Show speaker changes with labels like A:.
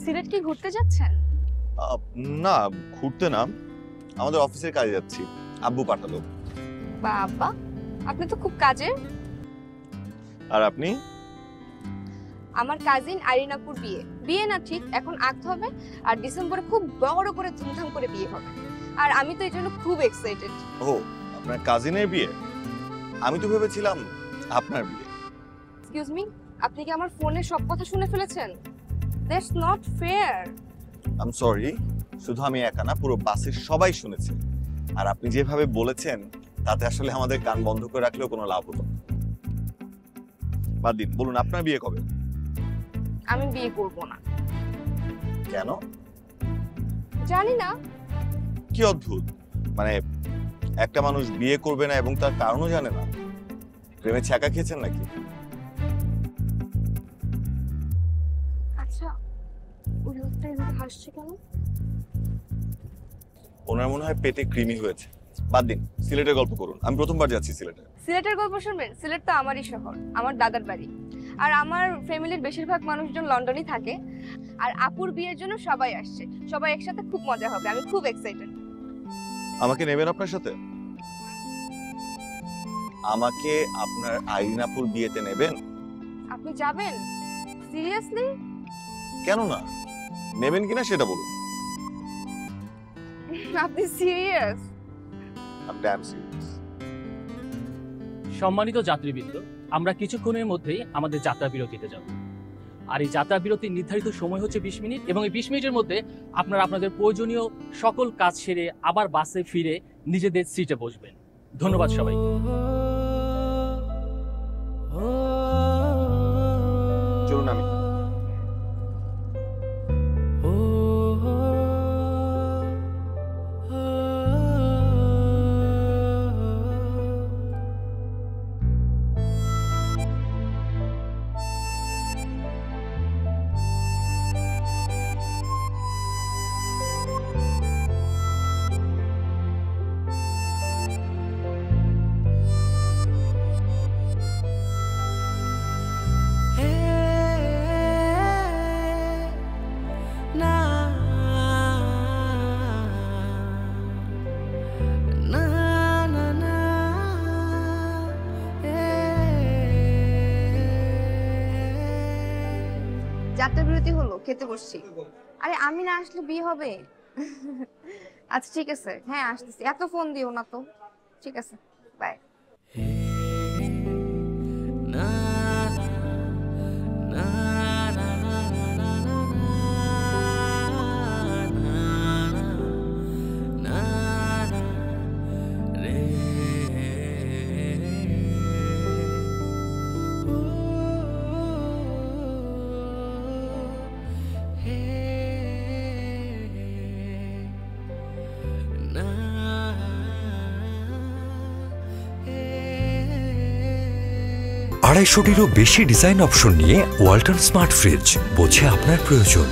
A: সিলেট কি ঘুরতে যাচ্ছেন?
B: না, ঘুরতে না, আমাদের অফিসের কাজে যাচ্ছি। আব্বু পাঠালো।
A: বাবা, আপনি তো খুব কাজের।
B: আর আপনি?
A: আমার কাজিন আরিনাপুর বিয়ে না ঠিক, এখন আঁকতে হবে। আর ডিসেম্বরে খুব বড় করে ধুমধাম করে বিয়ে হবে। আর আমি তো এই জন্য খুব এক্সাইটেড।
B: ও, আপনার কাজিনের বিয়ে? আমি তো ভেবেছিলাম আপনার বিয়ে।
A: এক্সকিউজ মি, আপনি কি আমার ফোনে সব কথা শুনে ফেলেছেন? That's not fair.
B: I am sorry, শুধু আমি একা না, পুরো বাসের সবাই শুনেছে। আর আপনি যেভাবে বলেছেন তাতে আসলে আমাদের কান বন্ধ করে রাখলেও কোনো লাভ হতো না। বাদ দিন, বলুন আপনার বিয়ে কবে?
A: আমি বিয়ে করব না।
B: কেন?
A: জানি না।
B: কি অদ্ভুত, মানে একটা মানুষ বিয়ে করবে না এবং তার কারণও জানে না। প্রেমে ছ্যাঁকা খেয়েছেন নাকি?
A: আচ্ছা, ওই লোকটা এভাবে হাসছে কেন?
B: ওনার মনে হয় পেটে কৃমি হয়েছে। বাদ দিন, সিলেটের গল্প করুন। আমি প্রথমবার যাচ্ছি সিলেটে।
A: সিলেটের গল্প শুনবেন? সিলেট তো আমারই শহর, আমার দাদার বাড়ি। আর আমার ফ্যামিলির বেশিরভাগ মানুষজন লন্ডনেই থাকে। আর আপুর বিয়ের জন্য সবাই আসছে, সবাই একসাথে খুব মজা হবে। আমি খুব এক্সাইটেড।
B: আমাকে নেবেন আপনার সাথে? আমাকে আপনার আইনাপুর বিয়েতে নেবেন?
A: আপনি যাবেন? সিরিয়াসলি?
B: কেন না, নেবেন কিনা সেটা বলুন।
A: আপনি serious?
B: I am damn serious.
C: সম্মানিত যাত্রীবৃন্দ, আমরা কিছুক্ষণের মধ্যেই আমাদের যাত্রা বিরতিতে যাব। আর এই যাত্রা বিরতির নির্ধারিত সময় হচ্ছে 20 মিনিট, এবং এই 20 মিনিটের মধ্যে আপনারা আপনাদের প্রয়োজনীয় সকল কাজ সেরে আবার বাসে ফিরে নিজেদের সিটে বসবেন। ধন্যবাদ সবাই।
B: চলুন। আমি
A: যাত্রা বিরতি হলো, খেতে বসছি। আরে আমি না আসলে বিয়ে হবে? আচ্ছা ঠিক আছে, হ্যাঁ আসতেছি। এত ফোন দিও না তো। ঠিক আছে, বাই।
D: আড়াইশোটিরও বেশি ডিজাইন অপশন নিয়ে ওয়ালটন স্মার্ট ফ্রিজ, বোঝে আপনার প্রয়োজন।